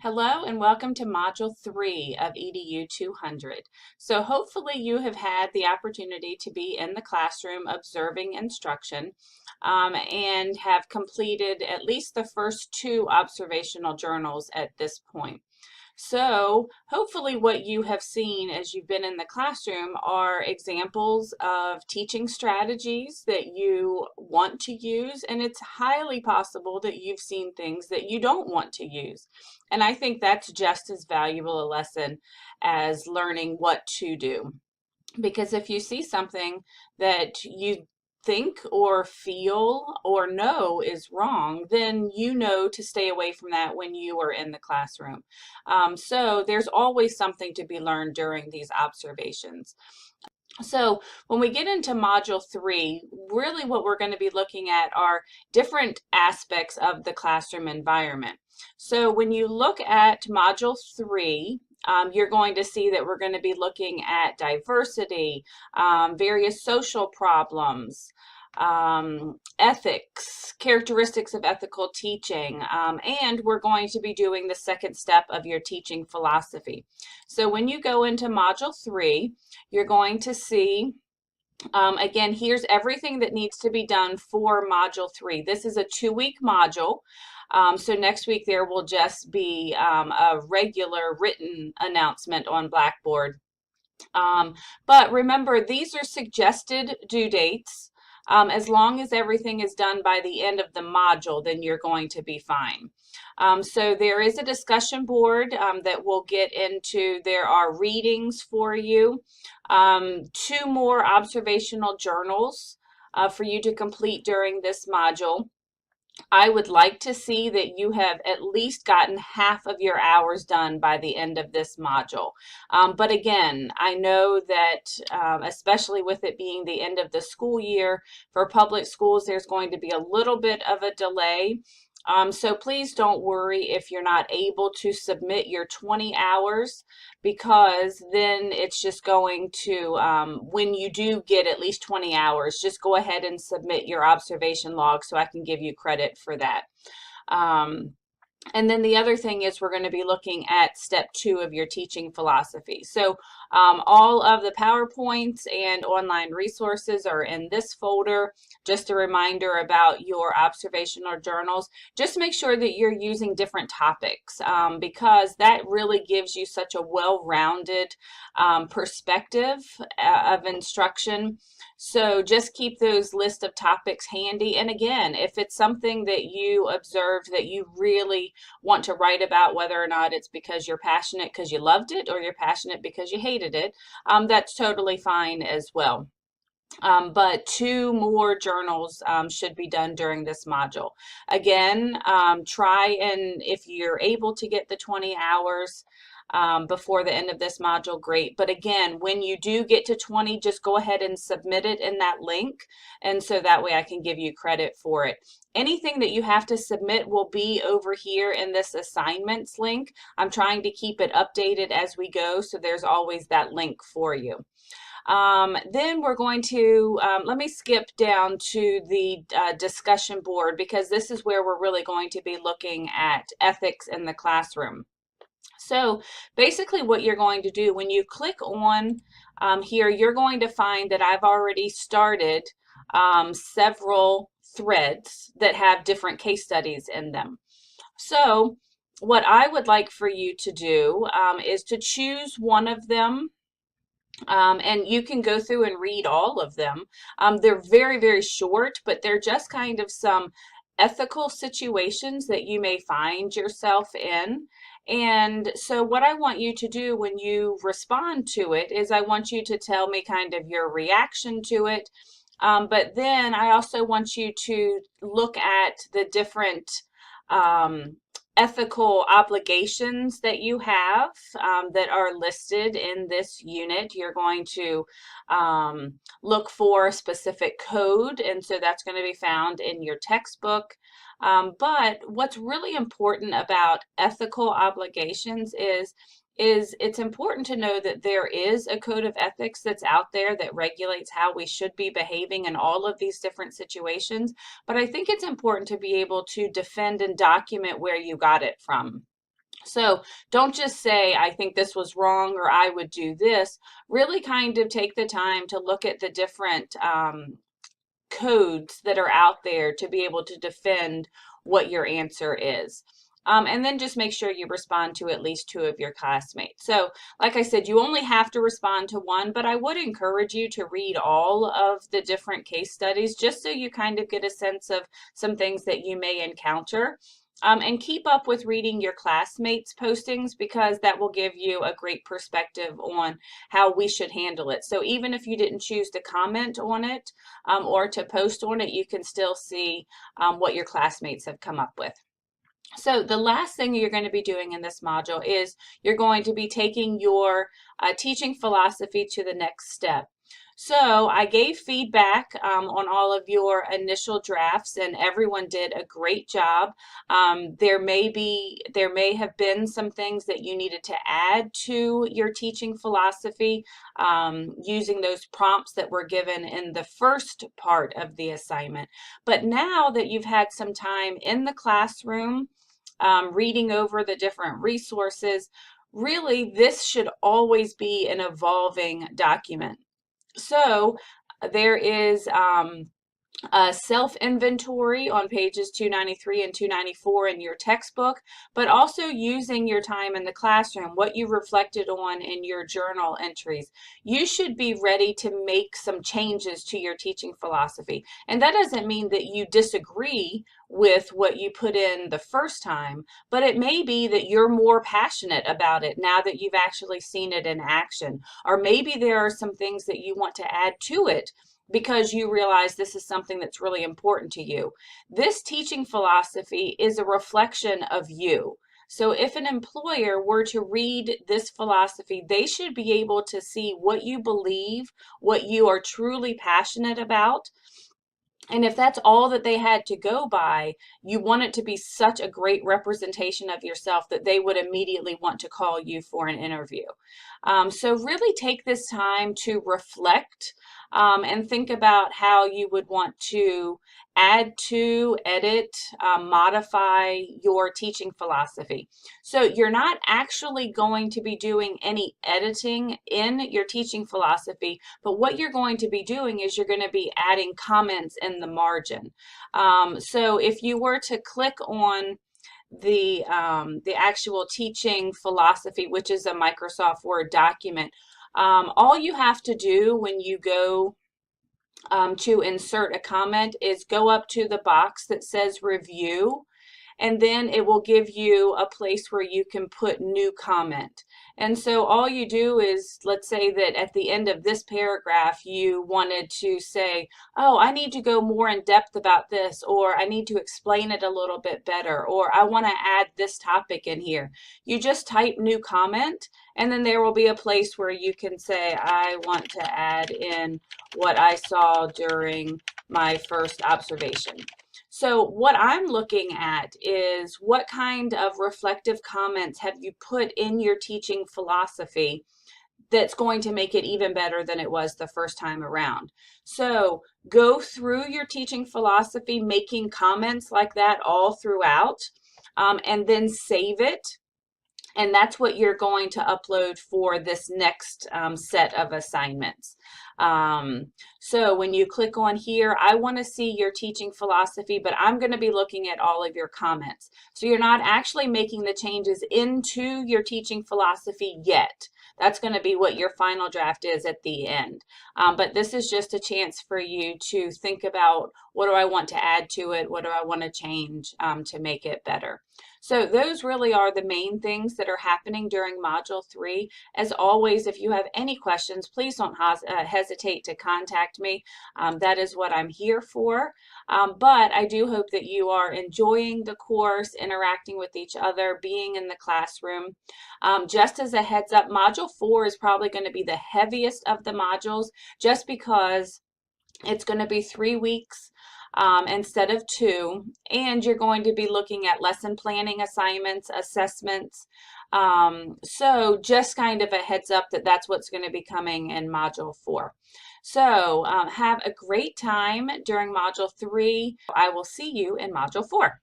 Hello and welcome to Module 3 of EDU 200. So hopefully you have had the opportunity to be in the classroom observing instruction and have completed at least the first two observational journals at this point. So hopefully what you have seen as you've been in the classroom are examples of teaching strategies that you want to use, and it's highly possible that you've seen things that you don't want to use. And I think that's just as valuable a lesson as learning what to do. Because if you see something that you think or feel or know is wrong, then you know to stay away from that when you are in the classroom. So there's always something to be learned during these observations. So when we get into Module 3, really what we're going to be looking at are different aspects of the classroom environment. So when you look at Module 3, you're going to see that we're going to be looking at diversity, various social problems, ethics, characteristics of ethical teaching, and we're going to be doing the second step of your teaching philosophy. So when you go into Module 3, you're going to see again, here's everything that needs to be done for Module 3. This is a 2-week module. So next week there will just be a regular written announcement on Blackboard. But remember, these are suggested due dates. As long as everything is done by the end of the module, then you're going to be fine. So there is a discussion board that we'll get into. There are readings for you, 2 more observational journals for you to complete during this module. I would like to see that you have at least gotten half of your hours done by the end of this module. But again, I know that especially with it being the end of the school year for public schools, there's going to be a little bit of a delay. So please don't worry if you're not able to submit your 20 hours, because then it's just going to, when you do get at least 20 hours, just go ahead and submit your observation log so I can give you credit for that. And then the other thing is we're going to be looking at step 2 of your teaching philosophy. So all of the PowerPoints and online resources are in this folder. Just a reminder about your observational journals. Just make sure that you're using different topics because that really gives you such a well-rounded perspective of instruction. So just keep those list of topics handy. And again, if it's something that you observed that you really want to write about, whether or not it's because you're passionate because you loved it or you're passionate because you hated it, that's totally fine as well. But 2 more journals should be done during this module. Again, try and if you're able to get the 20 hours before the end of this module, great. But again, when you do get to 20, just go ahead and submit it in that link. And so that way I can give you credit for it. Anything that you have to submit will be over here in this assignments link. I'm trying to keep it updated as we go, so there's always that link for you. Then we're going to, let me skip down to the discussion board, because this is where we're really going to be looking at ethics in the classroom. So basically what you're going to do when you click on here, you're going to find that I've already started several threads that have different case studies in them. So what I would like for you to do is to choose one of them. And you can go through and read all of them. They're very, very short, but they're just kind of some ethical situations that you may find yourself in. And so what I want you to do when you respond to it is I want you to tell me kind of your reaction to it. But then I also want you to look at the different ethical obligations that you have that are listed in this unit. You're going to look for a specific code, and so that's going to be found in your textbook. But what's really important about ethical obligations is it's important to know that there is a code of ethics that's out there that regulates how we should be behaving in all of these different situations. But I think it's important to be able to defend and document where you got it from. So don't just say, I think this was wrong or I would do this. Really kind of take the time to look at the different codes that are out there to be able to defend what your answer is. And then just make sure you respond to at least 2 of your classmates. So like I said, you only have to respond to 1, but I would encourage you to read all of the different case studies just so you kind of get a sense of some things that you may encounter. And keep up with reading your classmates' postings, because that will give you a great perspective on how we should handle it. So even if you didn't choose to comment on it or to post on it, you can still see what your classmates have come up with. So the last thing you're going to be doing in this module is you're going to be taking your teaching philosophy to the next step. So I gave feedback on all of your initial drafts, and everyone did a great job. There may have been some things that you needed to add to your teaching philosophy using those prompts that were given in the first part of the assignment. But now that you've had some time in the classroom, reading over the different resources, really this should always be an evolving document. So there is a self-inventory on pages 293 and 294 in your textbook, but also using your time in the classroom, what you reflected on in your journal entries. You should be ready to make some changes to your teaching philosophy. And that doesn't mean that you disagree with what you put in the first time, but it may be that you're more passionate about it now that you've actually seen it in action. Or maybe there are some things that you want to add to it because you realize this is something that's really important to you. This teaching philosophy is a reflection of you. So if an employer were to read this philosophy, they should be able to see what you believe, what you are truly passionate about. And if that's all that they had to go by, you want it to be such a great representation of yourself that they would immediately want to call you for an interview. So really take this time to reflect and think about how you would want to add to, edit, modify your teaching philosophy. So you're not actually going to be doing any editing in your teaching philosophy, but what you're going to be doing is you're going to be adding comments in the margin. So if you were to click on the actual teaching philosophy, which is a Microsoft Word document, all you have to do when you go to insert a comment is go up to the box that says review, and then it will give you a place where you can put new comment. And so all you do is, let's say that at the end of this paragraph you wanted to say, oh, I need to go more in depth about this, or I need to explain it a little bit better, or I want to add this topic in here. You just type new comment, and then there will be a place where you can say, I want to add in what I saw during my first observation. So what I'm looking at is what kind of reflective comments have you put in your teaching philosophy that's going to make it even better than it was the first time around. So go through your teaching philosophy, making comments like that all throughout, and then save it. And that's what you're going to upload for this next set of assignments. So when you click on here, I want to see your teaching philosophy, but I'm going to be looking at all of your comments. So you're not actually making the changes into your teaching philosophy yet. That's going to be what your final draft is at the end. But this is just a chance for you to think about, what do I want to add to it? What do I want to change to make it better? So those really are the main things that are happening during Module 3. As always, if you have any questions, please don't hesitate to contact me. That is what I'm here for. But I do hope that you are enjoying the course, interacting with each other, being in the classroom. Just as a heads up, Module 4 is probably going to be the heaviest of the modules, just because it's going to be 3 weeks instead of 2, and you're going to be looking at lesson planning assignments, assessments. So just kind of a heads up that that's what's going to be coming in Module 4. So have a great time during Module 3. I will see you in Module 4.